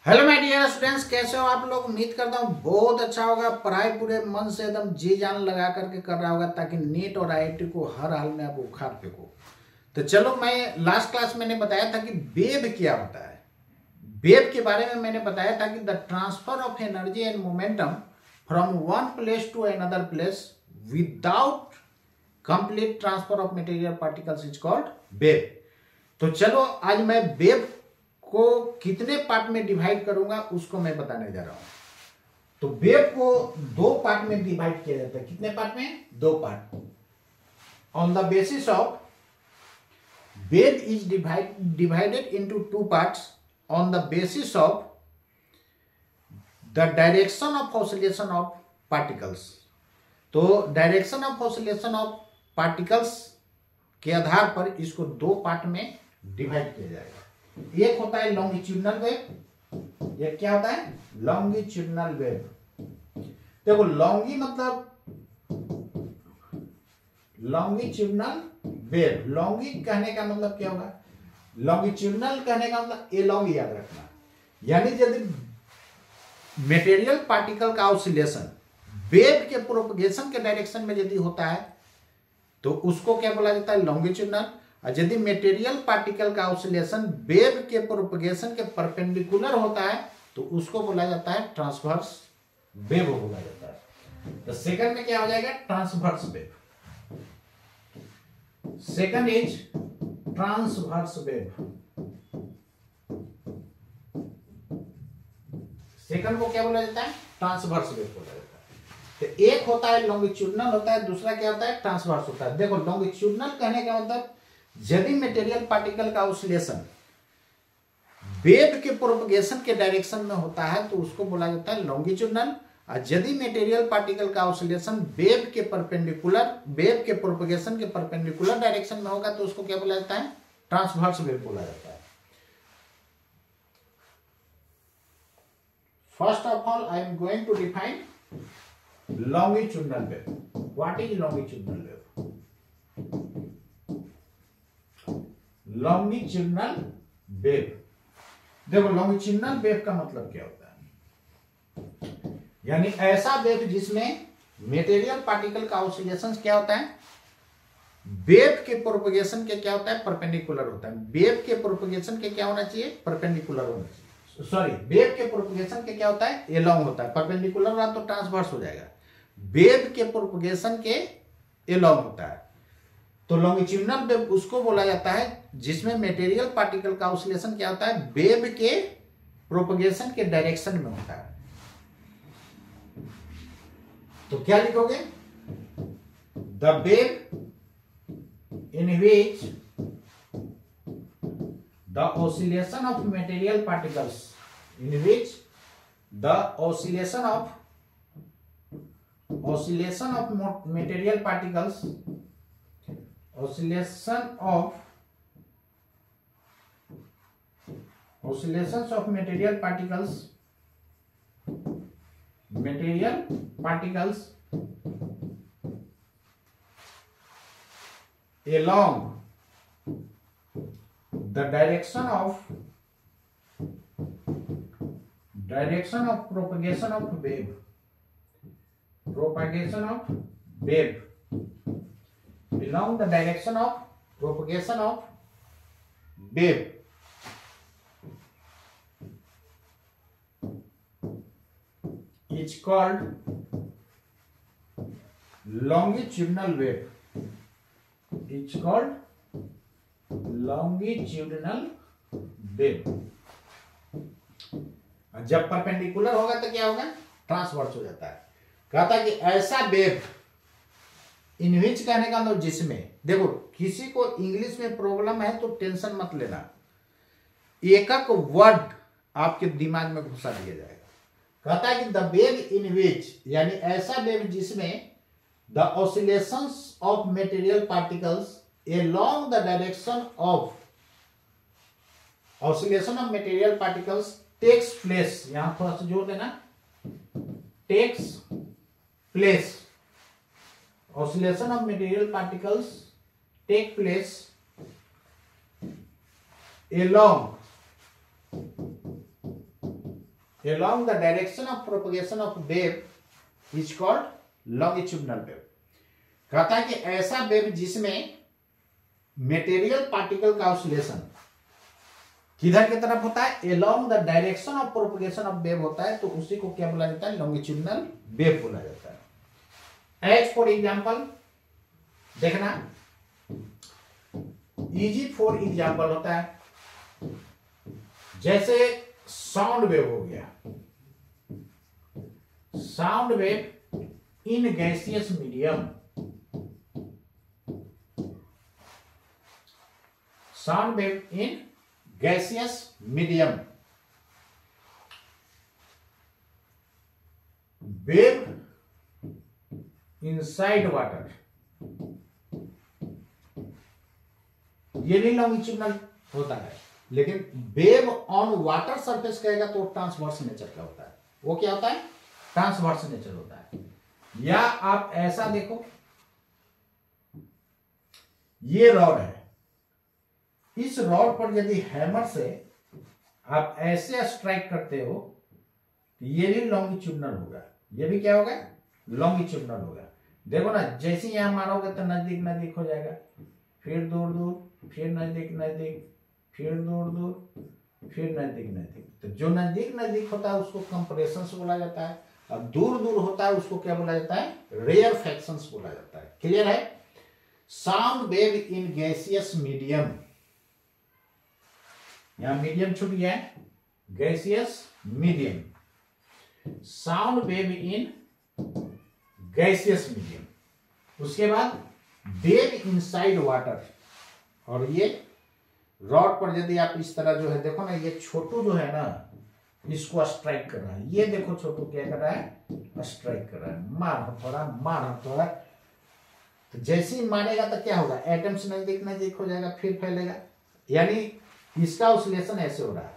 Hello my dear students, कैसे हो आप लोग। उम्मीद करता हूँ बहुत अच्छा होगा। पढ़ाई पूरे मन से एकदम जी जान लगा करके कर रहा होगा ताकि नीट और आईआईटी को हर हाल में आप उखाड़ फेंको। तो चलो, मैं लास्ट क्लास मैंने बताया था कि वेव क्या होता है। वेव के बारे में मैंने बताया था कि the transfer of energy and momentum from one place to another place without complete transfer of material particles is called wave. तो चलो, आज मैं वेव को कितने पार्ट में डिवाइड करूंगा उसको मैं बताने जा रहा हूं। तो वेव को दो पार्ट में डिवाइड किया जाता है। कितने पार्ट में? दो part. On the basis of wave is divided into two parts on the basis of the direction of oscillation of particles. तो direction of oscillation of particles के आधार पर इसको दो पार्ट में डिवाइड किया जाएगा। एक होता है लॉन्गिट्यूडनल वेव। ये क्या होता है? Longitudinal wave. देखो, लॉन्गी मतलब लॉन्गिट्यूडनल वेव। लॉन्गी कहने का मतलब क्या होगा? लॉन्गिट्यूडनल कहने का मतलब ए लॉन्ग याद रखना। यानी यदि मटेरियल पार्टिकल का ऑसिलेशन वेव के प्रोपगेशन के डायरेक्शन में यदि होता है तो उसको क्या बोला जाता है? लॉन्गिट्यूडनल। और यदि मटेरियल पार्टिकल का ऑसिलेशन वेव के प्रोपगेशन के परपेंडिकुलर होता है तो उसको बोला जाता है ट्रांसवर्स वेव बोला जाता है। तो सेकंड में क्या हो जाएगा? Transverse wave. Second is transverse wave. Second को क्या बोला जाता है? ट्रांसवर्स वेव बोला जाता है। तो एक होता है लॉन्गिट्यूडनल होता है, दूसरा क्या होता है? ट्रांसवर्स होता है। देखो, लॉन्गिट्यूडनल कहने का मतलब यदि मटेरियल पार्टिकल का ऑसिलेशन वेव के प्रोपगेशन के डायरेक्शन में होता है तो उसको बोला जाता है लॉन्गिट्यूडनल। और यदि मटेरियल पार्टिकल का ऑसिलेशन वेव के प्रोपगेशन के परपेंडिकुलर डायरेक्शन में होगा तो उसको क्या बोला जाता है? ट्रांसवर्स वेव बोला जाता है। First of all I am going to define longitudinal wave. What is longitudinal wave? longitudinal wave, देखो longitudinal wave का मतलब क्या होता है? यानी ऐसा वेव जिसमें मटेरियल पार्टिकल का ऑसिलेशन क्या होता है? वेव के प्रोपगेशन के क्या होता है? परपेंडिकुलर होता है। वेव के प्रोपगेशन के क्या होना चाहिए? परपेंडिकुलर होना चाहिए। सॉरी, वेव के प्रोपगेशन के क्या होता है? एलोंग होता है। परपेंडिकुलर रहा तो ट्रांसवर्स हो जाएगा। वेव के प्रोपगेशन के एलोंग होता है। तो लॉन्गिट्यूडनल वेव उसको बोला जाता है जिसमें मटेरियल पार्टिकल का ऑसिलेशन क्या होता है? वेव के प्रोपगेशन के डायरेक्शन में होता है। तो क्या लिखोगे? The wave in which the oscillation of material particles, in which the oscillation of material particles, oscillations of material particles along the direction of propagation of wave along the direction of propagation of wave is called longitudinal wave. It's called longitudinal wave. जब perpendicular होगा तो क्या होगा? Transverse हो जाता है। कहता कि ऐसा वेव इन विच कहने का मतलब जिसमें, देखो किसी को इंग्लिश में प्रॉब्लम है तो टेंशन मत लेना, एक एक वर्ड आपके दिमाग में घुसा दिया जाएगा। कहता है कि द वेव इन विच, यानी ऐसा वेव जिसमें the oscillations of material particles along the direction of oscillation of material particles takes place, यहां थोड़ा सा जोर देना, takes place, oscillation of material particles take place along along the direction of propagation of wave is called longitudinal wave। कहता है कि ऐसा wave जिसमें मेटेरियल पार्टिकल का ऑसिलेशन किधर की तरफ होता है, along the direction of propagation of wave होता है, तो उसी को क्या बोला जाता है, longitudinal wave बोला जाता है। एज फॉर एग्जाम्पल देखना, इजी फॉर एग्जाम्पल होता है जैसे साउंड वेव हो गया, sound wave in gaseous medium, sound wave in gaseous medium, wave inside water, ये भी लॉन्गिट्यूडनल होता है। लेकिन वेव ऑन वाटर सरफेस कहेगा तो ट्रांसवर्स नेचर का होता है। वो क्या होता है, ट्रांसवर्स नेचर होता है। या आप ऐसा देखो, ये रॉड है, इस रॉड पर यदि हैमर से आप ऐसे स्ट्राइक करते हो तो ये भी लॉन्गिट्यूडनल होगा, ये भी क्या होगा, लॉन्गिट्यूडनल होगा। देखो ना, जैसे यहां मारोगे तो नजदीक नजदीक हो जाएगा, फिर दूर दूर, फिर नजदीक नजदीक, फिर दूर दूर, फिर नजदीक नजदीक। तो जो नजदीक नजदीक होता है उसको कंप्रेशंस बोला जाता है, और दूर दूर होता है उसको क्या बोला जाता है, रेयरफैक्शंस बोला जाता है। क्लियर है। Sound wave in gaseous medium, यहां मीडियम छूट गया है, gaseous medium, sound wave in gaseous medium. उसके बाद वेव इनसाइड वाटर, और ये रॉड पर यदि आप इस तरह जो है देखो ना, ये छोटू जो है ना इसको स्ट्राइक कर रहा है, ये देखो छोटू क्या कर रहा है, स्ट्राइक कर रहा है, मार थोड़ा, मार थोड़ा। तो जैसे ही मारेगा तो क्या होगा, एटम्स नजदीक नजदीक हो जाएगा, फिर फैलेगा। यानी इसका ऑसिलेशन ऐसे हो रहा है,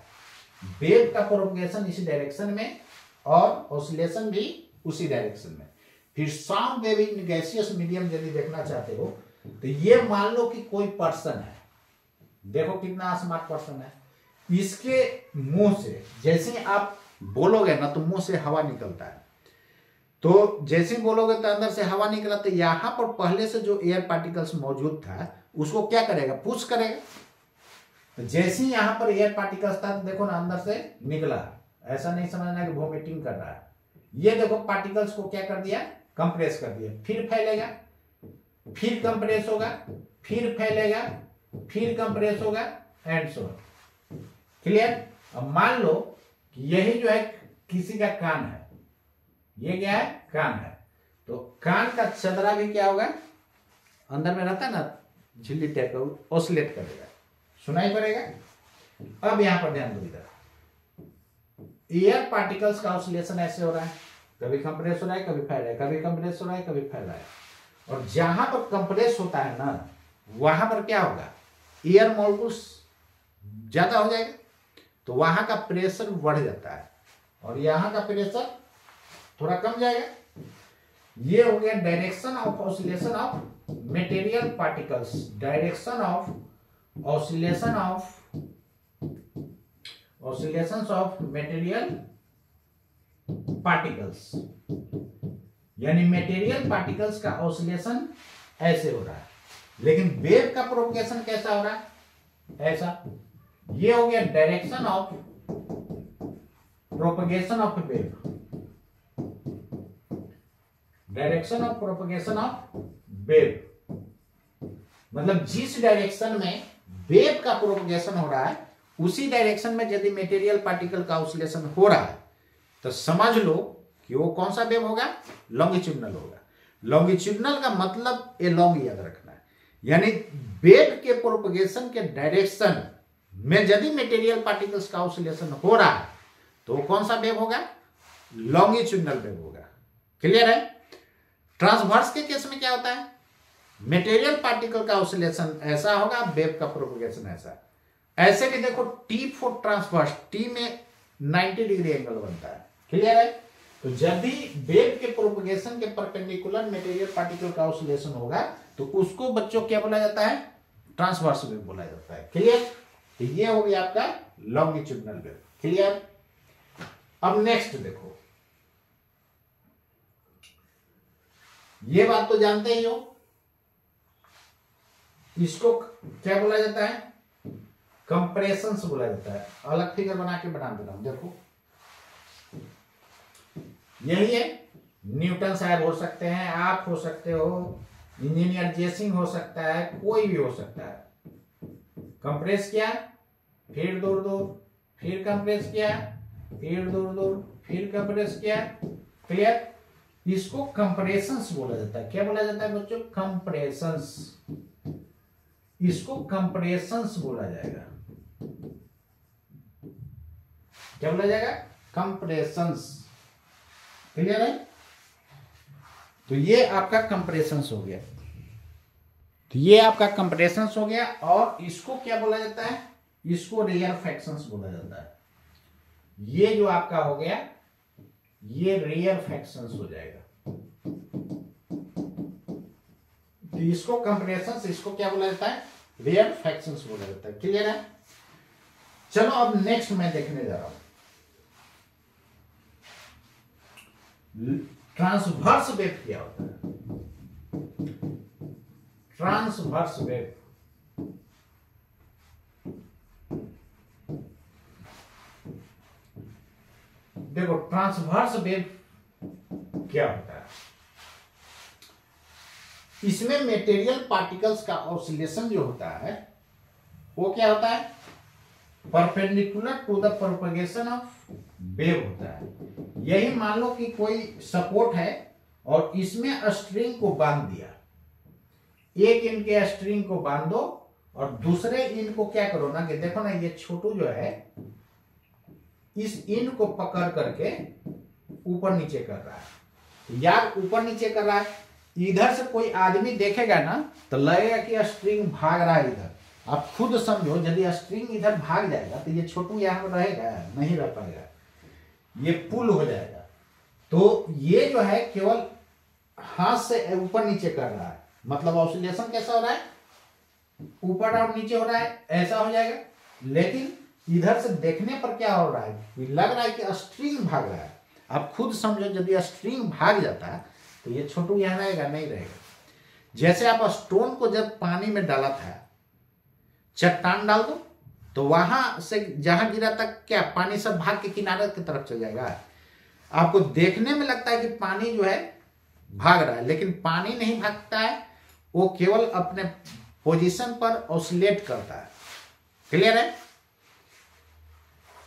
वेव का प्रोपगेशन इसी डायरेक्शन में और ऑसिलेशन भी उसी डायरेक्शन में। फिर sound wave in gaseous medium यदि देखना चाहते हो तो ये मान लो कि कोई पर्सन है, देखो कितना स्मार्ट पर्सन है, इसके मुंह से जैसे ही आप बोलोगे ना तो मुंह से हवा निकलता है, तो जैसे ही बोलोगे तो अंदर से हवा निकला, तो यहां पर पहले से जो एयर पार्टिकल्स मौजूद था उसको क्या करेगा, पुश करेगा। तो जैसे ही यहां पर एयर पार्टिकल्स था तो देखो ना अंदर से निकला, ऐसा नहीं समझना कि वोमिटिंग कर रहा है, ये देखो पार्टिकल्स को क्या कर दिया, कंप्रेस कर दिया, फिर फैलेगा, फिर कंप्रेस होगा, फिर फैलेगा, फिर कंप्रेस होगा, एंड सो। क्लियर। अब मान लो कि यही जो है किसी का कान है, ये क्या है, कान है, तो कान का चदरा भी क्या होगा, अंदर में रहता है ना झिल्ली टाइप का, ऑसिलेट करेगा, सुनाई पड़ेगा। अब यहां पर ध्यान दो, इधर एयर पार्टिकल्स का ऑसिलेशन ऐसे हो रहा है, कभी कंप्रेस हो रहा है, कभी फैल रहा है, कभी कंप्रेस हो रहा है, कभी फैल रहा है। और जहां पर कंप्रेस होता है ना वहां पर क्या होगा, एयर मॉलिक्यूल्स ज्यादा हो जाएगा, तो वहां का प्रेशर बढ़ जाता है, और यहां का प्रेशर थोड़ा कम जाएगा। ये हो गया direction of oscillation of material particles, direction of oscillation of material particles, यानी मेटेरियल पार्टिकल्स का ऑसिलेशन ऐसे हो रहा है। लेकिन वेव का प्रोपगेशन कैसा हो रहा है, ऐसा। ये हो गया direction of propagation of wave, direction of propagation of wave, मतलब जिस डायरेक्शन में वेव का प्रोपगेशन हो रहा है उसी डायरेक्शन में यदि मेटेरियल पार्टिकल का ऑसिलेशन हो रहा है तो समझ लो कि वो कौन सा वेव होगा, लॉन्गिट्यूडनल होगा। लॉन्गिट्यूडनल का मतलब ए लॉन्ग याद रखना है, यानी वेव के प्रोपगेशन के डायरेक्शन में यदि मेटेरियल पार्टिकल्स का ऑसिलेशन हो रहा है तो कौन सा वेव होगा, लॉन्गिट्यूडनल वेव होगा। क्लियर है। ट्रांसवर्स के केस में क्या होता है, मेटेरियल पार्टिकल का ऑसिलेशन ऐसा होगा, वेव का प्रोपगेशन ऐसा। ऐसे भी देखो टी फॉर ट्रांसवर्स, टी में 90 डिग्री एंगल बनता है। क्लियर है। तो जब भी वेव के प्रोपगेशन के परपेंडिकुलर मेटेरियल पार्टिकल का ऑसिलेशन होगा तो उसको बच्चों क्या बोला जाता है, ट्रांसवर्स वेव बोला जाता है। क्लियर। तो ये हो गया आपका लॉन्गिट्यूडनल वेव। क्लियर। अब नेक्स्ट देखो, ये बात तो जानते ही हो, इसको क्या बोला जाता है, कंप्रेशंस बोला जाता है। अलग फिगर बना के बना दे रहा हूं, देखो यही है। न्यूटन साहब हो सकते हैं, आप हो सकते हो, इंजीनियर जेसिंग हो सकता है, कोई भी हो सकता है। कंप्रेस किया, फिर दूर दूर, फिर कंप्रेस किया, फिर दूर दूर, फिर कंप्रेस किया। क्लियर? इसको कंप्रेशंस बोला जाता है। क्या बोला जाता है बच्चों? कंप्रेशंस। इसको कंप्रेशंस बोला जाएगा। क्या बोला जाएगा? कंप्रेशंस। क्लियर है? तो ये आपका कंप्रेशंस हो गया, तो ये आपका कंप्रेशंस हो गया। और इसको क्या बोला जाता है? इसको रेयरफैक्शंस बोला जाता है। ये जो आपका हो गया, ये रेयरफैक्शंस हो जाएगा। तो इसको कंप्रेशंस, इसको क्या बोला जाता है? रेयरफैक्शंस बोला जाता है। क्लियर है? चलो अब नेक्स्ट मैं देखने जा रहा हूं, ट्रांसवर्स वेव क्या होता है। ट्रांसवर्स वेव, देखो ट्रांसवर्स वेव क्या होता है। इसमें मटेरियल पार्टिकल्स का ऑसिलेशन जो होता है वो क्या होता है? Perpendicular to the propagation of wave होता है। यही मान लो कि कोई सपोर्ट है और इसमें स्ट्रिंग को बांध दिया, एक इन के स्ट्रिंग को बांध दो और दूसरे इन को क्या करो ना कि देखो ना, ये छोटू जो है इस इन को पकड़ करके ऊपर नीचे कर रहा है। यार ऊपर नीचे कर रहा है, इधर से कोई आदमी देखेगा ना तो लगेगा कि स्ट्रिंग भाग रहा है इधर। आप खुद समझो, यदि स्ट्रिंग इधर भाग जाएगा तो ये छोटू यहां रहेगा? नहीं रह पाएगा, ये पुल हो जाएगा। तो ये जो है केवल हाथ से ऊपर नीचे कर रहा है, मतलब ऑसिलेशन कैसा हो रहा है? ऊपर और नीचे हो रहा है, ऐसा हो जाएगा। लेकिन इधर से देखने पर क्या हो रहा है? लग रहा है कि स्ट्रिंग भाग रहा है। आप खुद समझो, यदि स्ट्रिंग भाग जाता है तो ये छोटू यहां रहेगा? नहीं रहेगा। जैसे आप स्टोन को जब पानी में डाला था, चट्टान डाल दो तो वहां से जहां गिरा तक क्या पानी सब भाग के किनारे की तरफ चल जाएगा? आपको देखने में लगता है कि पानी जो है भाग रहा है, लेकिन पानी नहीं भागता है, वो केवल अपने पोजीशन पर ऑसिलेट करता है। क्लियर है?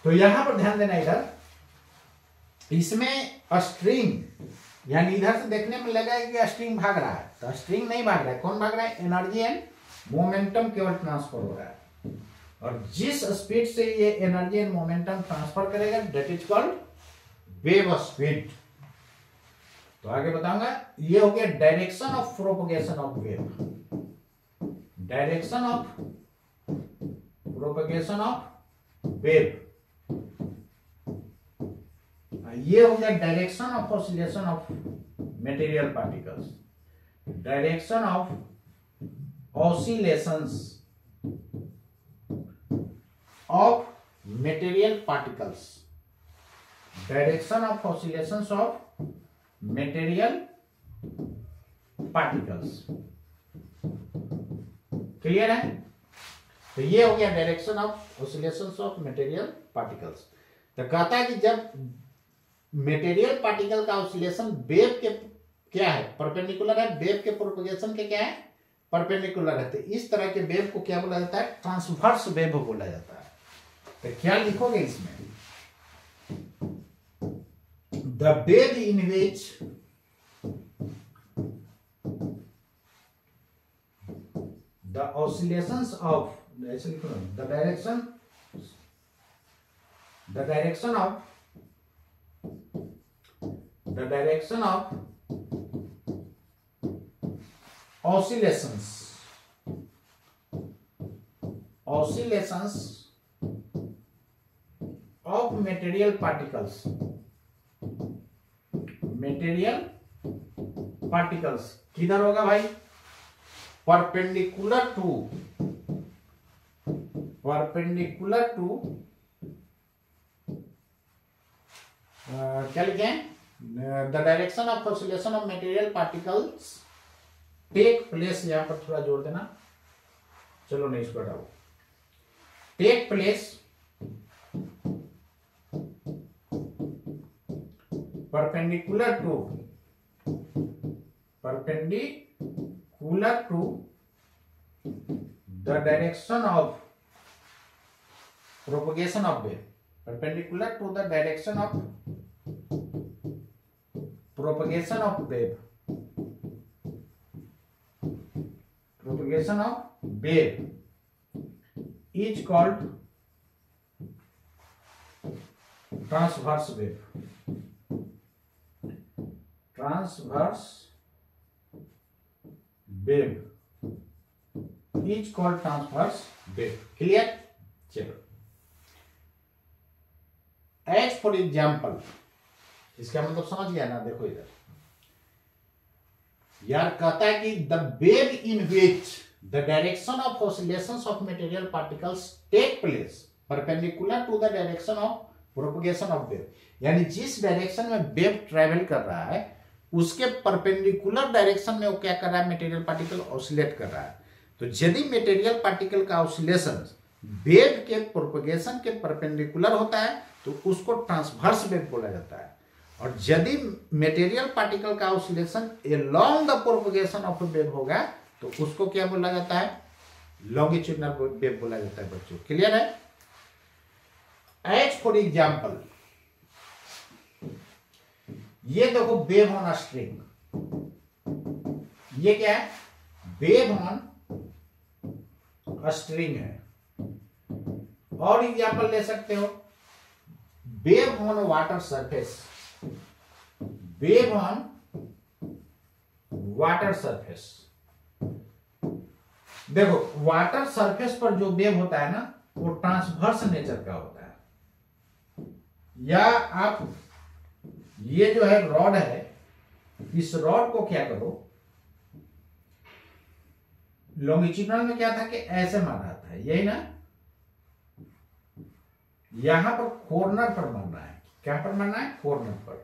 तो यहां पर ध्यान देना, इधर इसमें स्ट्रिंग, यानी इधर से देखने में लगा कि स्ट्रिंग भाग रहा है, तो स्ट्रिंग नहीं भाग रहा है। कौन भाग रहा है? एनर्जी एंड मोमेंटम केवल ट्रांसफर हो रहा है। और जिस स्पीड से ये एनर्जी एंड मोमेंटम ट्रांसफर करेगा that is called wave speed. तो आगे बताऊंगा। ये हो गया direction of propagation of wave. Direction of propagation of wave. ये हो गया direction of oscillation of material particles. Direction of oscillations of material particles. Direction of oscillations of material particles. Clear है? तो ये हो गया direction of oscillations of material particles. तो कहता है कि जब मटेरियल पार्टिकल का ऑसिलेशन वेव के क्या है? परपेंडिकुलर है। वेव के प्रोपगेशन के क्या है? परपेंडिकुलर रहते। इस तरह के वेव को क्या बोला जाता है? ट्रांसवर्स वेव बोला जाता है। तो क्या लिखोगे इसमें? The wave in which the oscillations of, ऐसे लिखो, the direction of oscillations of material particles किधर होगा भाई? परपेंडिकुलर टू क्या लिखे? The direction of oscillation of material particles take place, यहां पर थोड़ा जोड़ देना, चलो नहीं इसको हटाओ, take place perpendicular to the direction of propagation of wave, perpendicular to the direction of propagation of wave, is called transverse wave. Is called transverse wave. Clear? चलो, एज फॉर एग्जाम्पल, इसका मतलब समझ गया ना? देखो इधर यार कहता है कि the wave in which the direction of oscillations of material particles take place perpendicular to the direction of propagation of wave, यानी जिस डायरेक्शन में वेव ट्रेवल कर रहा है उसके परपेंडिकुलर डायरेक्शन में वो क्या कर रहा है? मटेरियल पार्टिकल ऑसिलेट कर रहा है। तो यदि मटेरियल पार्टिकल का ऑसिलेशन वेव के प्रोपगेशन के परपेंडिकुलर होता है तो उसको ट्रांसवर्स वेव बोला जाता है, और यदि मटेरियल पार्टिकल का oscillation along the propagation of wave होगा तो उसको क्या बोला जाता है? लॉन्गिट्यूडनल वेव बोला जाता है। बच्चों क्लियर है? एज फॉर एग्जाम्पल, ये देखो वेव ऑन स्ट्रिंग, ये क्या है? वेव ऑन स्ट्रिंग है। और एग्जाम्पल ले सकते हो, wave on water surface, wave on water surface. देखो वाटर सरफेस पर जो वेव होता है ना वो ट्रांसवर्स नेचर का होता है। या आप ये जो है रॉड है, इस रॉड को क्या करो, लॉन्गिट्यूडनल में क्या था कि ऐसे मारा था, यही ना? यहां पर कॉर्नर पर मारना है। क्या पर मारना है? कॉर्नर पर।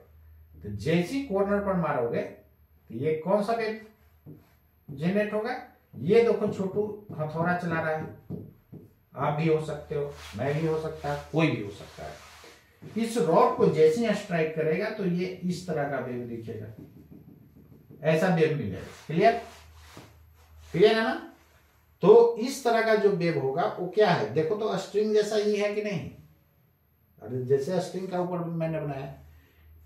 तो जैसी कॉर्नर पर मारोगे तो ये कौन सा वेव जनरेट होगा? ये देखो छोटू हथौड़ा चला रहा है, आप भी हो सकते हो, मैं भी हो सकता है, कोई भी हो सकता है। इस रॉड को जैसे ही स्ट्राइक करेगा तो ये इस तरह का वेव दिखेगा, ऐसा वेव मिलेगा। क्लियर? क्लियर है ना? तो इस तरह का जो वेव होगा वो क्या है? देखो तो स्ट्रिंग जैसा ही है कि नहीं? अरे जैसे स्ट्रिंग का ऊपर मैंने बनाया,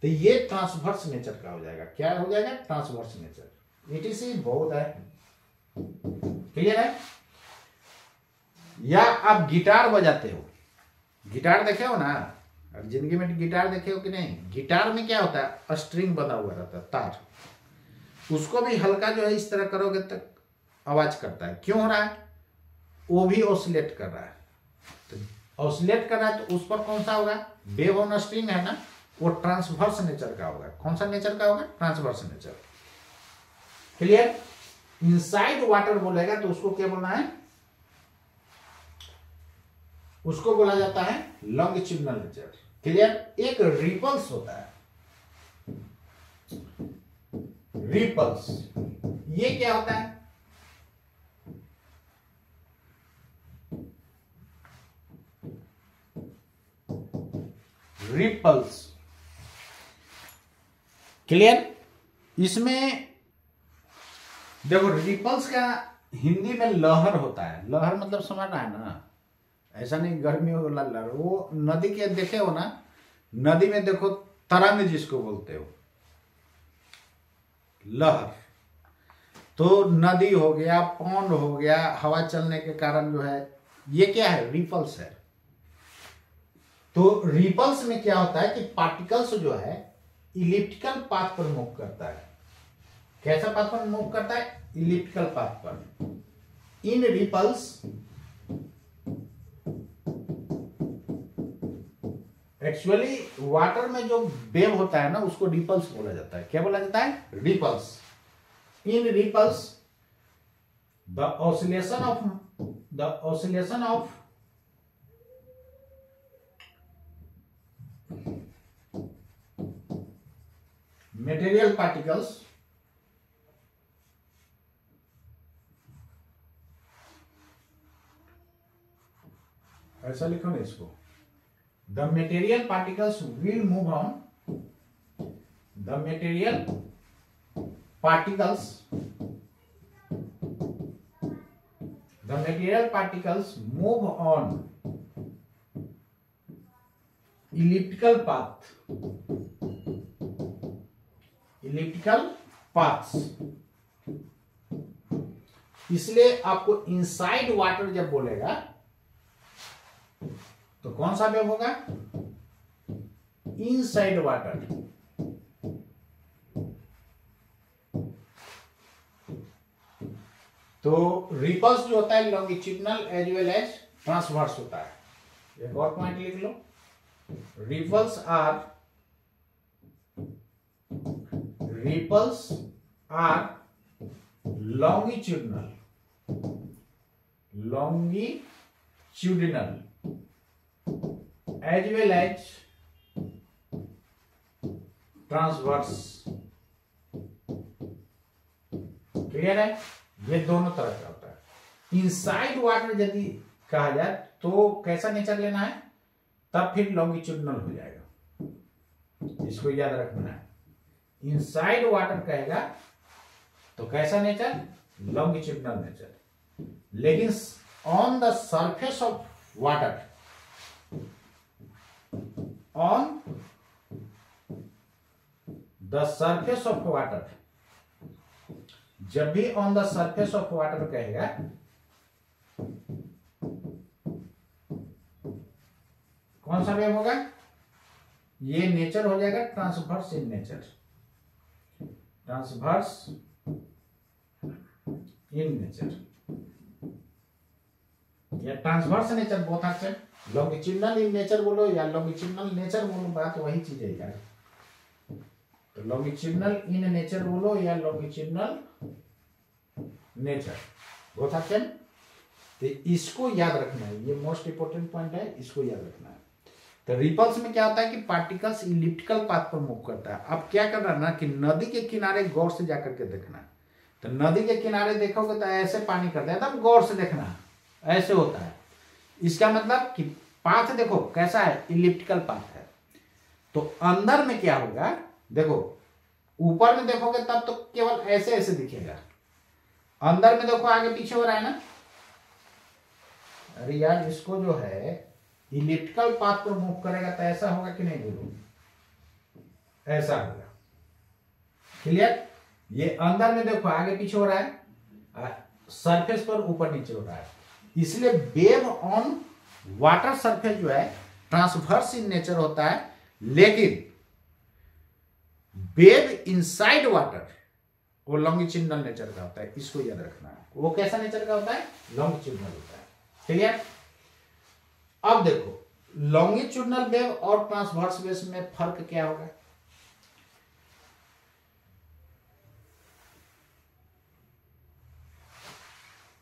तो ये ट्रांसवर्स नेचर का हो जाएगा। क्या हो जाएगा? Transverse nature. इटीसी बहुत है। क्लियर है? या आप गिटार बजाते हो, गिटार देखे हो ना? और जिंदगी में गिटार देखे हो कि नहीं? गिटार में क्या होता है? स्ट्रिंग बना हुआ रहता है, तार। उसको भी हल्का जो है इस तरह करोगे तक आवाज करता है। क्यों हो रहा है? वो भी ऑसिलेट कर रहा है। तो ऑसिलेट कर रहा है तो उस पर कौन सा होगा? वेव ऑन स्ट्रिंग है ना, वो ट्रांसवर्स नेचर का होगा। कौन सा नेचर का होगा? Transverse nature. Clear? Inside water बोलेगा तो उसको क्या बोलना है? उसको बोला जाता है लॉन्गिट्यूडनल नेचर। क्लियर? एक रिपल्स होता है, रिपल्स। ये क्या होता है? रिपल्स। क्लियर? इसमें देखो रिपल्स का हिंदी में लहर होता है। लहर मतलब समझ रहा है ना? ऐसा नहीं गर्मी वाला लहर। वो नदी के देखे हो ना, नदी में देखो तरंग जिसको बोलते हो, लहर। तो नदी हो गया, पौंड हो गया, हवा चलने के कारण जो है ये क्या है? रिपल्स है। तो रिपल्स में क्या होता है कि पार्टिकल्स जो है इलिप्टिकल पाथ पर मूव करता है। कैसा पाथ पर मूव करता है? इलिप्टिकल पाथ पर। इन रिपल्स एक्चुअली वाटर में जो वेव होता है ना उसको रिपल्स बोला जाता है। क्या बोला जाता है? Ripples. In ripples the oscillation material particles ऐसा लिखो ना इसको, the material particles will move on, the material particles move on elliptical paths। इसलिए आपको इनसाइड वाटर जब बोलेगा तो कौन सा वेव होगा, इनसाइड वाटर। तो रिपल्स जो होता है longitudinal as well as transverse होता है। एक और पॉइंट लिख लो, ripples are longitudinal as well as transverse। Clear है, ये दोनों तरह का होता है। इनसाइड वाटर यदि कहा जाए तो कैसा नेचर लेना है, तब फिर लॉन्गिट्यूडनल हो जाएगा, इसको याद रखना है। इनसाइड वाटर कहेगा तो कैसा नेचर, लॉन्गिट्यूडनल नेचर। लेकिन on the surface of water, on the surface of water, जब भी on the surface of water कहेगा कौन सा वेव होगा, ये नेचर हो जाएगा transverse in nature, transverse in nature या transverse nature, both are same. Longitudinal in nature बोलो या लॉन्गिट्यूडनल नेचर बोलो, बात वही चीज है यार। तो लॉन्गिट्यूडनल इन नेचर बोलो या longitudinal nature, both are same. तो इसको याद रखना है, ये मोस्ट इंपोर्टेंट पॉइंट है, इसको याद रखना है। तो रिपल्स में क्या होता है कि पार्टिकल्स इलिप्टिकल पाथ पर मूव करता है। अब क्या करना ना कि नदी के किनारे गौर से जाकर के देखना है। तो नदी के किनारे देखोगे तो ऐसे पानी करता है, एकदम गौर से देखना, ऐसे होता है। इसका मतलब कि पाथ देखो कैसा है, इलिप्टिकल पाथ है। तो अंदर में क्या होगा, देखो ऊपर में देखोगे तब तो केवल ऐसे ऐसे दिखेगा, अंदर में देखो आगे पीछे हो रहा है ना। अरे यार इसको जो है इलिप्टिकल पाथ पर मूव करेगा तो ऐसा होगा कि नहीं बोलो, ऐसा होगा। क्लियर, ये अंदर में देखो आगे पीछे हो रहा है, सरफेस पर ऊपर नीचे हो रहा है। इसलिए वेव ऑन वाटर सरफेस जो है ट्रांसवर्स इन नेचर होता है, लेकिन वेव इनसाइड वाटर वो लॉन्गिट्यूडनल नेचर का होता है। इसको याद रखना है, वो कैसा नेचर का होता है, लॉन्गिट्यूडनल होता है। क्लियर। अब देखो लॉन्गिट्यूडनल वेव और ट्रांसवर्स वेव में फर्क क्या होगा।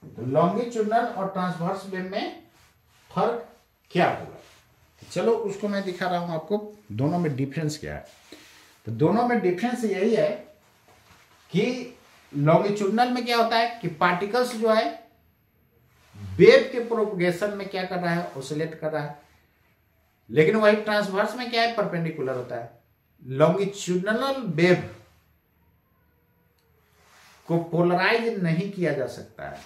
तो लॉन्गिट्यूडनल और ट्रांसवर्स वेव में फर्क क्या होगा, चलो उसको मैं दिखा रहा हूं आपको, दोनों में डिफरेंस क्या है। तो दोनों में डिफरेंस यही है कि लॉन्गिट्यूडनल में क्या होता है कि पार्टिकल्स जो है वेव के प्रोपगेशन में क्या कर रहा है, ऑसिलेट कर रहा है। लेकिन वही ट्रांसवर्स में क्या है, परपेंडिकुलर होता है। लॉन्गिट्यूडनल वेव को पोलराइज नहीं किया जा सकता है,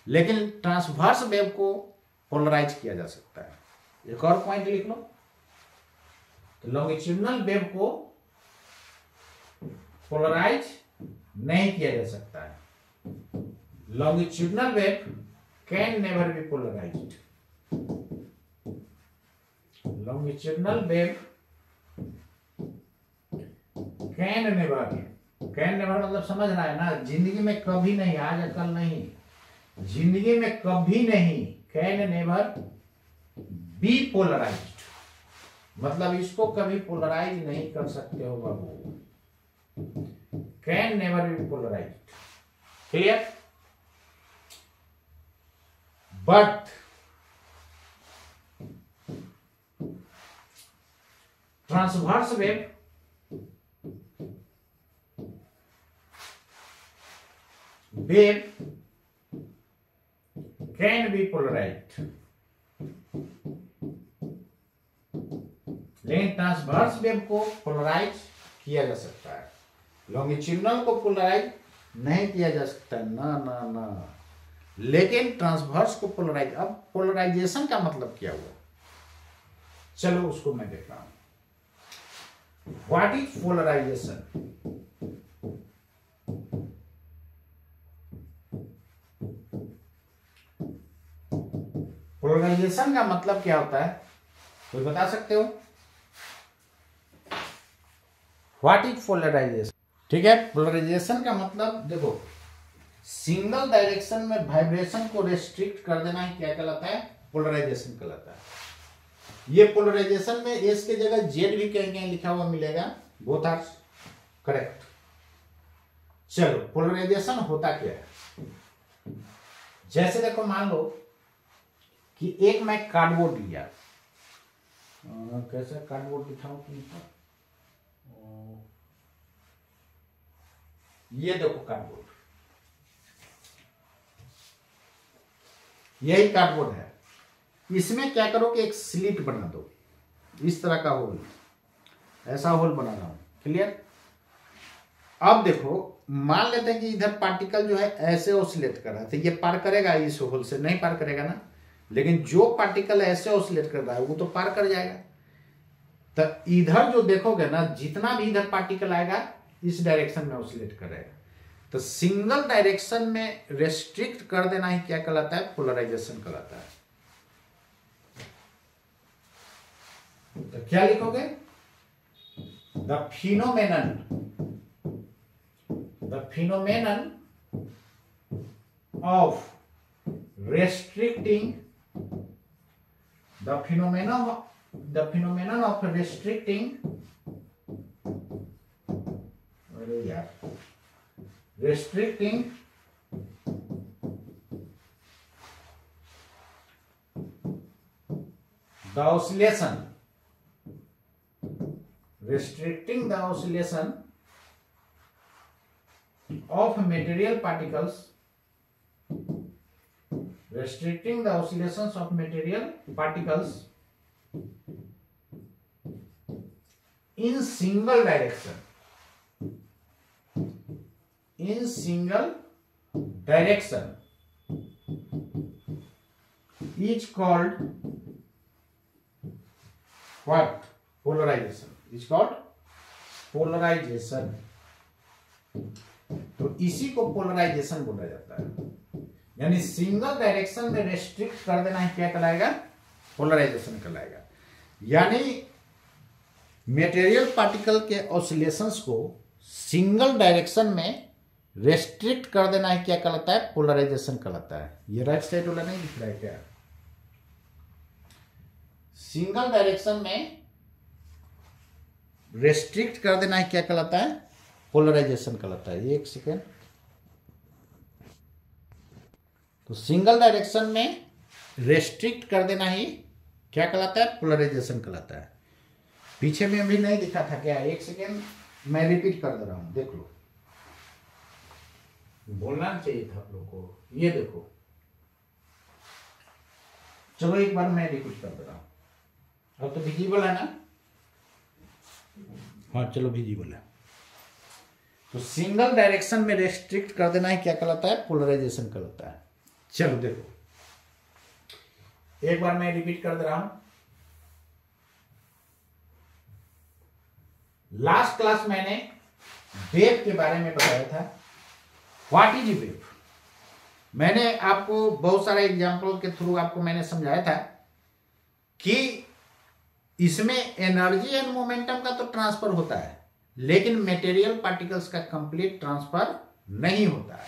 लेकिन ट्रांसवर्स वेव को पोलराइज किया जा सकता है। एक और पॉइंट लिख लो, तो लॉन्गिट्यूडनल वेव को पोलराइज नहीं किया जा सकता है। Longitudinal wave can never be polarised. Longitudinal wave can never मतलब समझ रहा है ना, जिंदगी में कभी नहीं, आज कल नहीं, जिंदगी में कभी नहीं, कैन नेवर बी पोलराइज्ड, मतलब इसको कभी पोलराइज नहीं कर सकते हो बाबू, can never be polarized. Clear. But transverse wave wave can be polarized, लेकिन ट्रांसवर्स वेव को पोलराइज किया जा सकता है, लॉन्गिट्यूडिनल को पोलराइज नहीं किया जा सकता। ना ना ना, लेकिन ट्रांसवर्स को पोलराइज। अब पोलराइजेशन का मतलब क्या हुआ, चलो उसको मैं देख रहा हूं। What is polarisation? पोलराइजेशन का मतलब क्या होता है, कोई बता सकते हो? What is polarisation? ठीक है, पोलराइजेशन का मतलब देखो, सिंगल डायरेक्शन में वाइब्रेशन को रेस्ट्रिक्ट कर देना ही क्या कहलाता है? पोलराइजेशन कहलाता है। ये पोलराइजेशन में एस के जगह जेड भी कहीं कहीं लिखा हुआ मिलेगा, बोथ आर करेक्ट। चलो, पोलराइजेशन होता क्या है? जैसे देखो, मान लो कि एक मैं कार्डबोर्ड लिया, कैसे कार्डबोर्ड दिखाऊं तुमको? ये देखो कार्डबोर्ड, यही कार्डबोर्ड है। इसमें क्या करो कि एक स्लिट बना दो, इस तरह का होल, ऐसा होल बना रहा हूं, क्लियर? अब देखो, मान लेते हैं कि इधर पार्टिकल जो है ऐसे ऑसिलेट कर रहा है, तो ये पार करेगा इस होल से? नहीं पार करेगा ना। लेकिन जो पार्टिकल ऐसे ऑसिलेट कर रहा है वो तो पार कर जाएगा। तो इधर जो देखोगे ना, जितना भी इधर पार्टिकल आएगा इस डायरेक्शन में ऑसिलेट करेगा। तो सिंगल डायरेक्शन में रेस्ट्रिक्ट कर देना ही क्या कहलाता है? पोलराइजेशन कहलाता है। तो क्या लिखोगे? The phenomenon of restricting the phenomenon of restricting the oscillation of material particles, restricting the oscillations of material particles in single direction, is called what? Polarization. Is called polarization. तो इसी को पोलराइजेशन बोला जाता है। यानी सिंगल डायरेक्शन में restrict कर देना है क्या कहलाएगा? पोलराइजेशन कहलाएगा। यानी मटेरियल पार्टिकल के ऑसिलेशंस को सिंगल डायरेक्शन में रेस्ट्रिक्ट कर देना है क्या कहलाता है? पोलराइजेशन कहलाता है। ये राइट साइड वाला नहीं दिख रहा है क्या? सिंगल डायरेक्शन में रेस्ट्रिक्ट कर देना है क्या कहलाता है? पोलराइजेशन कहलाता है। एक सेकेंड, तो सिंगल डायरेक्शन में रेस्ट्रिक्ट कर देना ही क्या कहलाता है? पोलराइजेशन कहलाता है। पीछे में भी नहीं दिखा था क्या? एक सेकेंड, मैं रिपीट कर दे रहा हूं, देख लो, बोलना चाहिए था आप लोगों को। ये देखो, चलो एक बार मैं रिपीट कर दे रहा हूं। अब तो विजिबल है ना? हाँ चलो, विजिबल है। तो सिंगल डायरेक्शन में रेस्ट्रिक्ट कर देना है क्या कहलाता है? पोलराइजेशन कहलाता है। चलो देखो, एक बार मैं रिपीट कर दे रहा हूं। लास्ट क्लास मैंने वेव के बारे में बताया था। What is wave? मैंने आपको बहुत सारे एग्जाम्पल के थ्रू आपको मैंने समझाया था कि इसमें एनर्जी एंड मोमेंटम का तो ट्रांसफर होता है, लेकिन मटेरियल पार्टिकल्स का कंप्लीट ट्रांसफर नहीं होता है।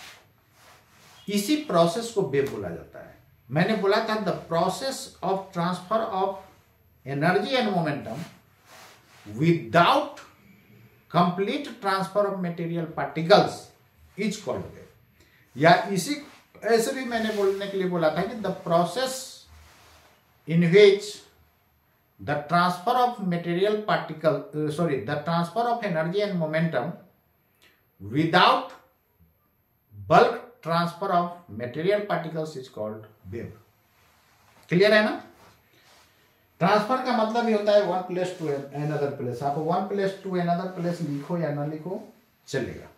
इसी प्रोसेस को वेव बोला जाता है। मैंने बोला था the process of transfer of energy and momentum without complete transfer of material particles is called wave. या इसी ऐसे भी मैंने बोलने के लिए बोला था कि the process in which the transfer of material particle the transfer of energy and momentum without bulk transfer of material particles is called wave. Clear है ना? ट्रांसफर का मतलब ही होता है one place to another place. आप one place to another place लिखो या ना लिखो चलेगा।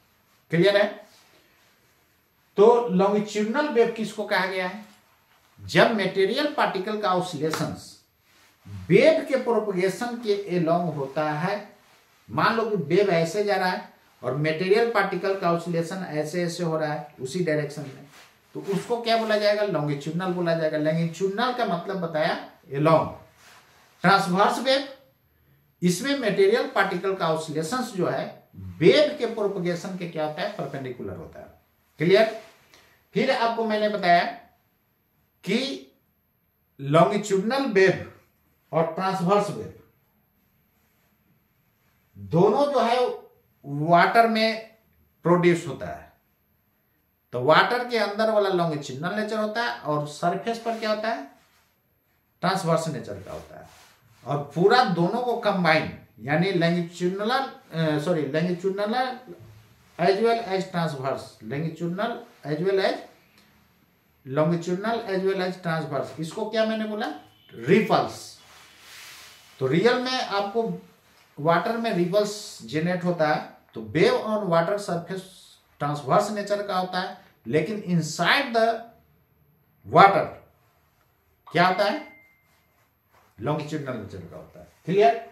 क्लियर है? तो लॉन्गिट्यूडनल वेव किसको कहा गया है? जब मटेरियल पार्टिकल का ऑसिलेशंस वेव के प्रोपगेशन के एलोंग होता है। मान लो कि वेव ऐसे जा रहा है और मटेरियल पार्टिकल का ऑसिलेशन ऐसे ऐसे हो रहा है उसी डायरेक्शन में, तो उसको क्या बोला जाएगा? लॉन्गिट्यूडनल बोला जाएगा। लॉन्गिट्यूडनल का मतलब बताया एलोंग। ट्रांसवर्स वेव, इसमें मटेरियल पार्टिकल का ऑसिलेशंस जो है वेव के प्रोपगेशन के क्या होता है? परपेंडिकुलर होता है। क्लियर? फिर आपको मैंने बताया कि लॉन्गिट्यूडनल वेव और ट्रांसवर्स वेव दोनों जो है वाटर में प्रोड्यूस होता है। तो वाटर के अंदर वाला लॉन्गिट्यूडनल नेचर होता है और सरफेस पर क्या होता है? ट्रांसवर्स नेचर का होता है। और पूरा दोनों को कंबाइन यानी longitudinal as well as transverse, longitudinal as well as transverse, इसको क्या मैंने बोला? रिपल्स। तो रियल में आपको वाटर में रिपल्स जनरेट होता है, तो wave on water surface transverse nature का होता है, लेकिन इनसाइड द वाटर क्या होता है? लॉन्गिट्यूडनल नेचर का होता है। क्लियर?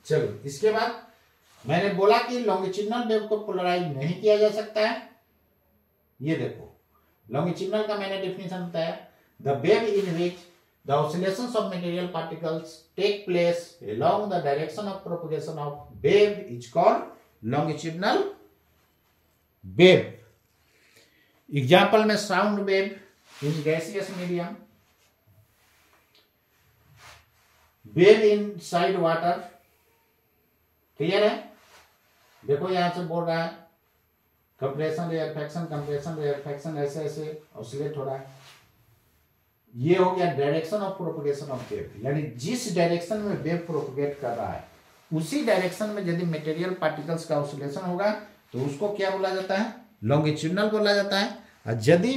चलो, इसके बाद मैंने बोला कि लॉन्गिट्यूडनल वेव को पोलराइज नहीं किया जा सकता है। ये देखो, लॉन्गिट्यूडनल का मैंने डेफिनेशन बताया, the wave in which the oscillations of material particles take place along the direction of propagation of wave is called longitudinal wave. Example में sound wave in gaseous medium, wave inside water. Clear है? देखो यहां से बोल रहा है compression rarefaction ऐसे ऐसे ऑसिलेट हो रहा है। ये हो गया direction of propagation of wave, यानी जिस डायरेक्शन में वेव प्रोपगेट कर रहा है उसी डायरेक्शन में यदि मटेरियल पार्टिकल्स का ऑसिलेशन होगा तो उसको क्या बोला जाता है? लॉन्गिट्यूडनल बोला जाता है। और यदि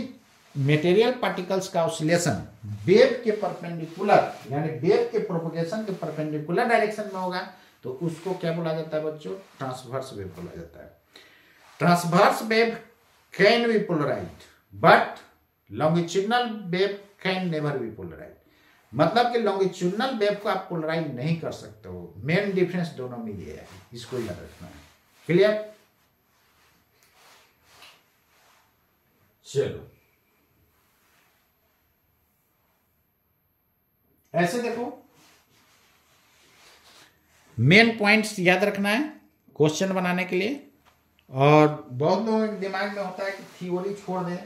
मटेरियल पार्टिकल्स का ऑसिलेशन वेव के परपेंडिकुलर यानी वेव के प्रोपगेशन के परपेंडिकुलर डायरेक्शन में होगा तो उसको क्या बोला जाता है बच्चों? ट्रांसवर्स वेव बोला जाता है। Transverse wave can be polarised but longitudinal wave can never be polarise. मतलब कि लॉन्गिट्यूडनल वेव को आप पोलराइज नहीं कर सकते हो। मेन डिफरेंस दोनों में ये है, इसको याद रखना है। क्लियर? चलो, ऐसे देखो, मेन पॉइंट्स याद रखना है क्वेश्चन बनाने के लिए। और बहुत लोगों के दिमाग में होता है कि थ्योरी छोड़ दें,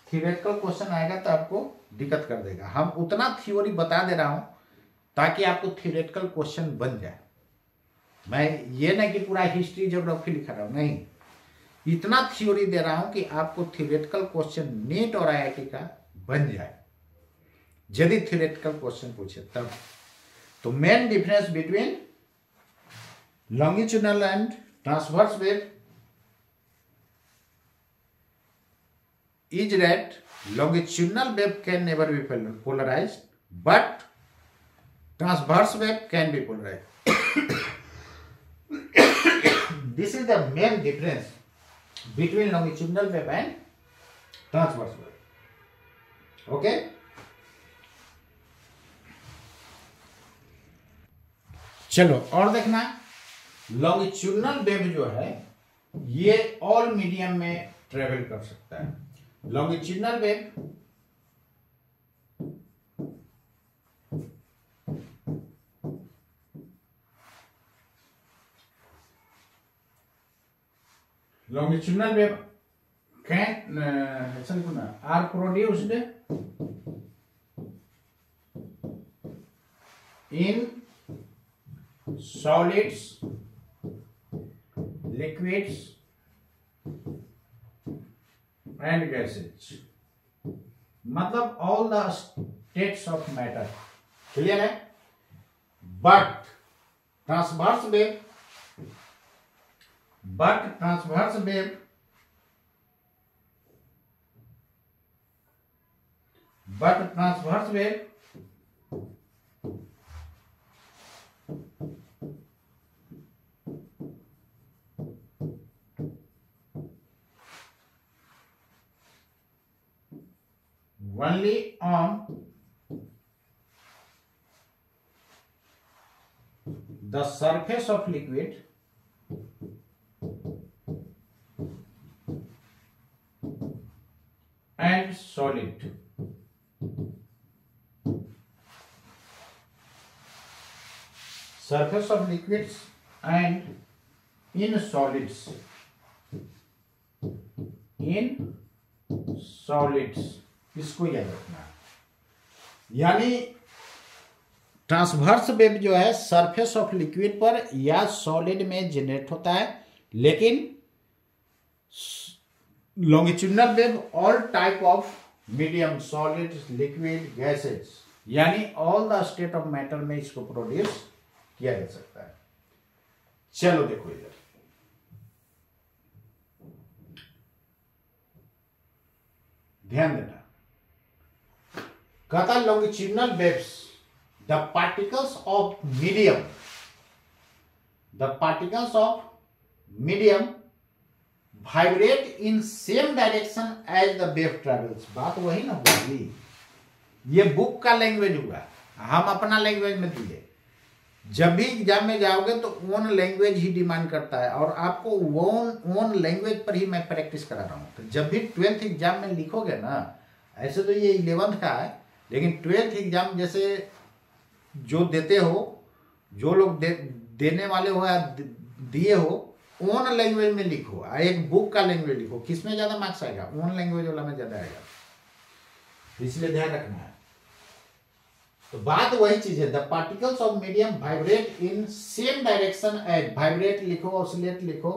थियोरेटिकल क्वेश्चन आएगा तो आपको दिक्कत कर देगा। हम उतना थ्योरी बता दे रहा हूं ताकि आपको थियोरेटिकल क्वेश्चन बन जाए। मैं ये नहीं कि पूरा हिस्ट्री ज्योग्राफी लिखा रहा हूं, नहीं, इतना थ्योरी दे रहा हूं कि आपको थियोरेटिकल क्वेश्चन नीट और आईआईटी का बन जाए यदि थियोरेटिकल क्वेश्चन पूछे तब। तो main difference between longitudinal and transverse wave is that longitudinal wave can never be polarized, but transverse wave can be polarized. This is the main difference between longitudinal wave and transverse wave. Okay? चलो और देखना, longitudinal wave जो है ये all medium में travel कर सकता है। Longitudinal wave can are produced in solids, liquids and gases, मतलब all the states of matter। Clear है? But transverse wave but transverse wave only on the surface of liquid and solid. Surface of liquids and in solids. In solids, इसको याद रखना। यानी transverse wave जो है surface of liquid पर या solid में जनरेट होता है, लेकिन longitudinal wave all type of medium, solid, liquid, gases, यानी all the state of matter में इसको प्रोड्यूस किया जा सकता है। चलो देखो इधर, ध्यान देना, कहता longitudinal waves the particles of medium vibrate in same direction as the wave travels. बात वही ना होगी, ये बुक का लैंग्वेज हुआ, हम अपना लैंग्वेज में दिए। जब भी एग्जाम में जाओगे तो ओन लैंग्वेज ही डिमांड करता है, और आपको ओन लैंग्वेज पर ही मैं प्रैक्टिस करा रहा हूँ। तो जब भी 12th एग्जाम में लिखोगे ना, ऐसे तो ये 11th का है, लेकिन 12th एग्जाम जैसे जो देते हो, जो लोग देने वाले हो या दिए हो, ओन लैंग्वेज में लिखो। एक बुक का लैंग्वेज लिखो, किसमें ज्यादा मार्क्स आएगा? ओन लैंग्वेज वाला में ज्यादा आएगा, इसलिए ध्यान रखना है। तो बात वही चीज है, the particles of medium vibrate in same direction as, vibrate लिखो, ऑसिलेट लिखो,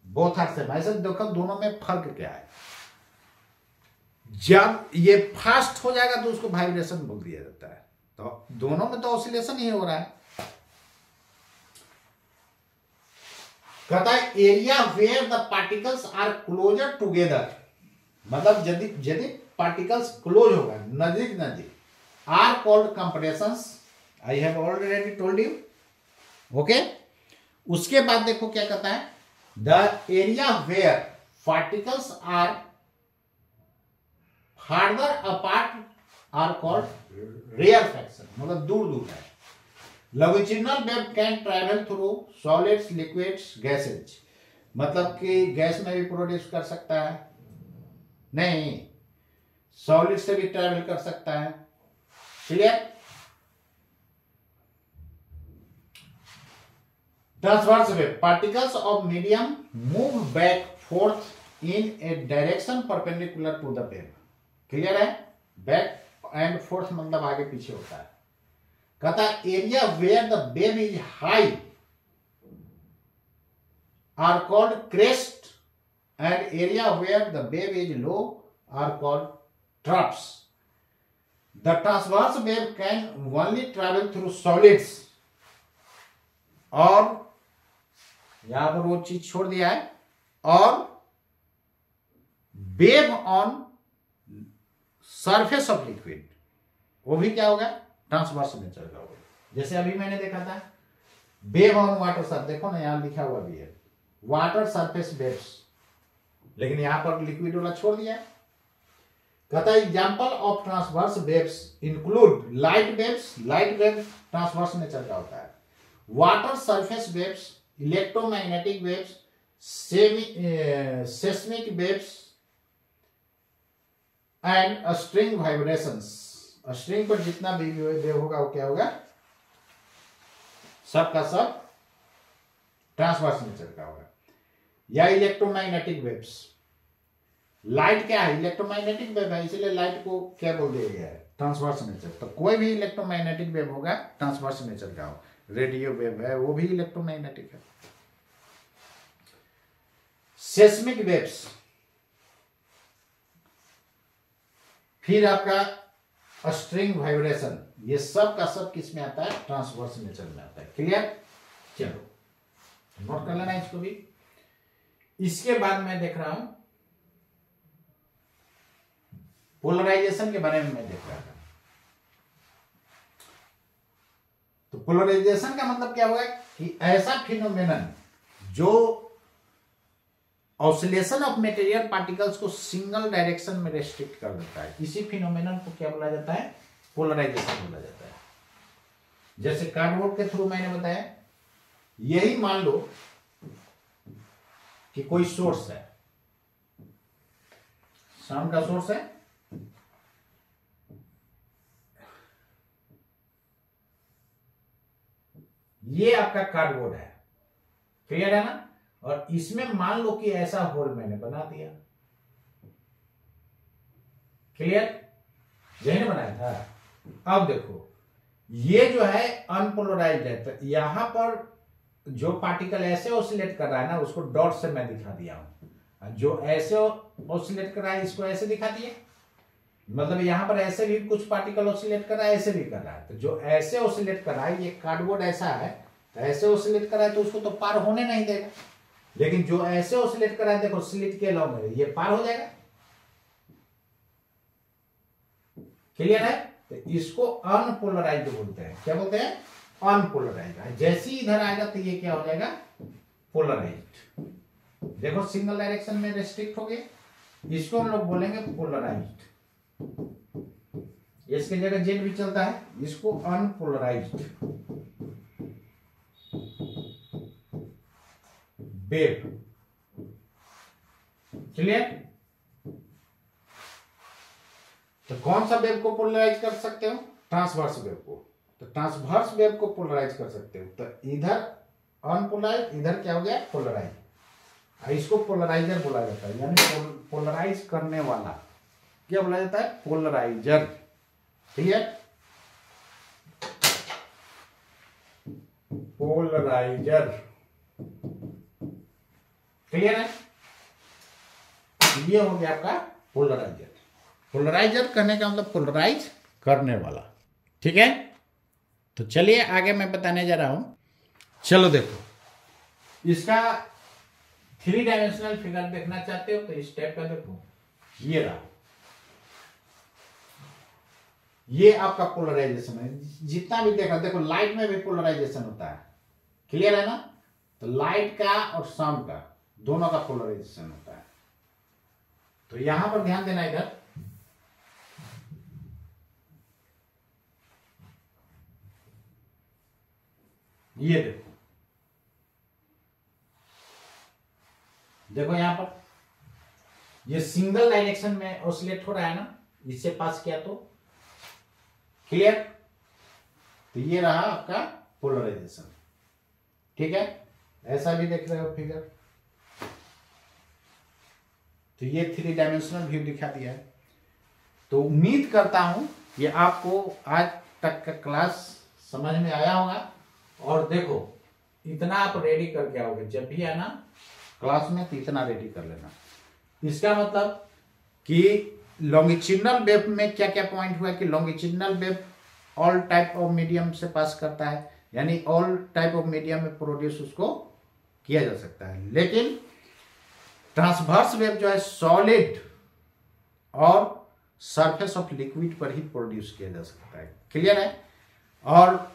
बोथ आर सेम। ऐसे देखो दोनों में फर्क क्या है। जब ये फास्ट हो जाएगा तो उसको वाइब्रेशन बोल दिया जाता है, तो दोनों में तो ऑसिलेशन ही हो रहा है। कहता है area where the particles are closer together, मतलब यदि पार्टिकल्स क्लोज होगा, नजदीक नजदीक, are called compressions. I have already told you. Okay. उसके बाद देखो क्या कहता है, the area where particles are farther apart are called rarefaction, मतलब दूर दूर है। Longitudinal wave can travel through solids, liquids, gases, मतलब कि गैस में भी प्रोड्यूस कर सकता है, नहीं, सॉलिड से भी ट्रैवल कर सकता है। Clear? Transverse wave, particles of medium move back forth in a direction perpendicular to the wave. Clear है? बैक एंड फोर्थ मतलब आगे पीछे होता है। कहता है area where the wave is high are called crest and area where the wave is low are called troughs. The transverse wave can only travel through solids, और यहां पर वो चीज छोड़ दिया है, और wave on surface of liquid, वो भी क्या होगा? ट्रांसवर्स नेचर का होगा। जैसे अभी मैंने देखा था वेव ऑन वाटर सरफेस, देखो ना यहां लिखा हुआ भी है वाटर सरफेस वेव्स, लेकिन यहां पर लिक्विड वाला छोड़ दिया है। कहता है example of transverse waves include light waves, light wave transverse nature का होता है, water surface waves, electromagnetic waves, seismic waves and string vibrations. String पर जितना भी वेव होगा वो क्या होगा? सब का सब ट्रांसवर्स नेचर का होगा। या इलेक्ट्रोमैग्नेटिक वेव्स, लाइट क्या है? इलेक्ट्रोमैग्नेटिक वेव है, इसलिए लाइट को क्या बोल दिया गया है? Transverse nature. तो कोई भी इलेक्ट्रोमैग्नेटिक वेव होगा ट्रांसवर्स नेचर का हो। रेडियो वेव है वो भी इलेक्ट्रोमैग्नेटिक है। सेस्मिक वेव्स, फिर आपका स्ट्रिंग वाइब्रेशन, ये सब का सब किस में आता है? ट्रांसवर्स नेचर में आता है। क्लियर? चलो नोट कर लेना इसको भी। इसके बाद मैं देख रहा हूं पोलराइजेशन के बारे में, मैं देख रहा था। तो पोलराइजेशन का मतलब क्या होगा कि ऐसा फिनोमेनन जो ऑसिलेशन ऑफ मटेरियल पार्टिकल्स को सिंगल डायरेक्शन में रेस्ट्रिक्ट कर देता है, इसी फिनोमेनन को क्या बोला जाता है, पोलराइजेशन बोला जाता है। जैसे कार्डबोर्ड के थ्रू मैंने बताया, यही मान लो कि कोई सोर्स है, साउंड का सोर्स है, ये आपका कार्डबोर्ड है, क्लियर है ना, और इसमें मान लो कि ऐसा होल मैंने बना दिया, क्लियर, यही बनाया था। अब देखो ये जो है अनपोलराइज्ड है, तो यहां पर जो पार्टिकल ऐसे ऑसिलेट कर रहा है ना, उसको डॉट से मैं दिखा दिया हूं, जो ऐसे ऑसिलेट कर रहा है इसको ऐसे दिखा दिए, मतलब यहां पर ऐसे भी कुछ पार्टिकल ऑसिलेट कर रहा है, ऐसे भी कर रहा है। तो जो ऐसे ऑसिलेट कर रहा है, ये कार्डबोर्ड ऐसा है, तो ऐसे ऑसिलेट कर रहा है तो उसको तो पार होने नहीं देगा, लेकिन जो ऐसे ऑसिलेट कर रहा है, देखो स्लिट के अलाउ में ये पार हो जाएगा, क्लियर है। तो इसको अनपोलराइज्ड बोलते हैं, क्या बोलते हैं, अनपोलराइज्ड। जैसे ही इधर आएगा तो ये क्या हो जाएगा, पोलराइज्ड। देखो सिंगल डायरेक्शन में रेस्ट्रिक्ट हो गए, इसको हम लोग बोलेंगे पोलराइज्ड। इसके जगह जेड भी चलता है, इसको अनपोलराइज्ड वेव, क्लियर। तो कौन सा वेव को पोलराइज कर सकते हो, ट्रांसवर्स वेव को। तो ट्रांसवर्स वेव को पोलराइज कर सकते हो, तो इधर अनपोलराइज, इधर क्या हो गया, पोलराइज। इसको पोलराइजर बोला जाता है, यानी पोलराइज करने वाला क्या बोला जाता है, पोलराइजर, क्लियर, पोलराइजर, क्लियर है। ये हो गया आपका पोलराइजर। पोलराइजर करने का मतलब पोलराइज करने वाला, ठीक है। तो चलिए आगे मैं बताने जा रहा हूं। चलो देखो, इसका 3 डायमेंशनल फिगर देखना चाहते हो तो इस टाइप का देखो, ये रहा, ये आपका पोलराइजेशन है। जितना भी देखा, देखो लाइट में भी पोलराइजेशन होता है, क्लियर है ना। तो लाइट का और साउंड का दोनों का पोलराइजेशन होता है। तो यहां पर ध्यान देना, इधर ये देखो, देखो यहां पर ये सिंगल डायरेक्शन में ऑसिलेट हो रहा है ना, इससे पास किया तो, क्लियर। तो ये रहा आपका पोलराइजेशन, ठीक है। ऐसा भी देख रहे हो फिगर, तो ये 3 डायमेंशनल व्यू दिखा दिया है। तो उम्मीद करता हूं कि आपको आज तक का क्लास समझ में आया होगा। और देखो इतना आप रेडी करके आओगे, जब भी आना क्लास में तो इतना रेडी कर लेना। इसका मतलब कि लॉन्गिट्यूडनल वेव में क्या क्या पॉइंट हुआ कि longitudinal wave all type of medium से पास करता है, यानी ऑल टाइप ऑफ मीडियम में प्रोड्यूस उसको किया जा सकता है। लेकिन ट्रांसवर्स वेव जो है सॉलिड और सरफेस ऑफ लिक्विड पर ही प्रोड्यूस किया जा सकता है, क्लियर है। और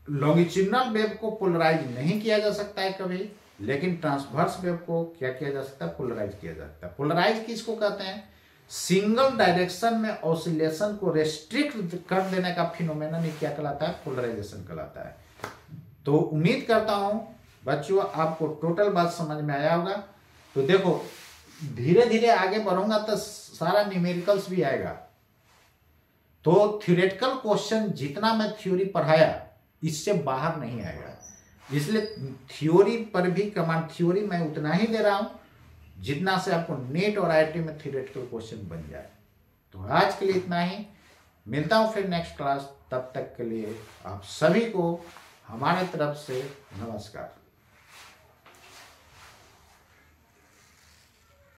लॉन्गिट्यूडनल वेव को पोलराइज नहीं किया जा सकता है कभी, लेकिन ट्रांसवर्स वेव को क्या किया जा सकता है, पोलराइज किया जा सकता है। पोलराइज किसको कहते हैं, सिंगल डायरेक्शन में ऑसिलेशन को रेस्ट्रिक्ट कर देने का फिनोमेनन क्या कहलाता है, पोलराइजेशन कहलाता है। तो उम्मीद करता हूं बच्चों आपको टोटल बात समझ में आया होगा। तो देखो धीरे धीरे आगे बढ़ूंगा तो सारा न्यूमेरिकल्स भी आएगा। तो थ्योरेटिकल क्वेश्चन जितना मैं थ्योरी पढ़ाया इससे बाहर नहीं आएगा, इसलिए थ्योरी पर भी कमांड, थ्योरी मैं उतना ही दे रहा हूं जितना से आपको नेट और आईआईटी में थ्योरेटिकल क्वेश्चन बन जाए। तो आज के लिए इतना ही, मिलता हूं फिर नेक्स्ट क्लास। तब तक के लिए आप सभी को हमारे तरफ से नमस्कार।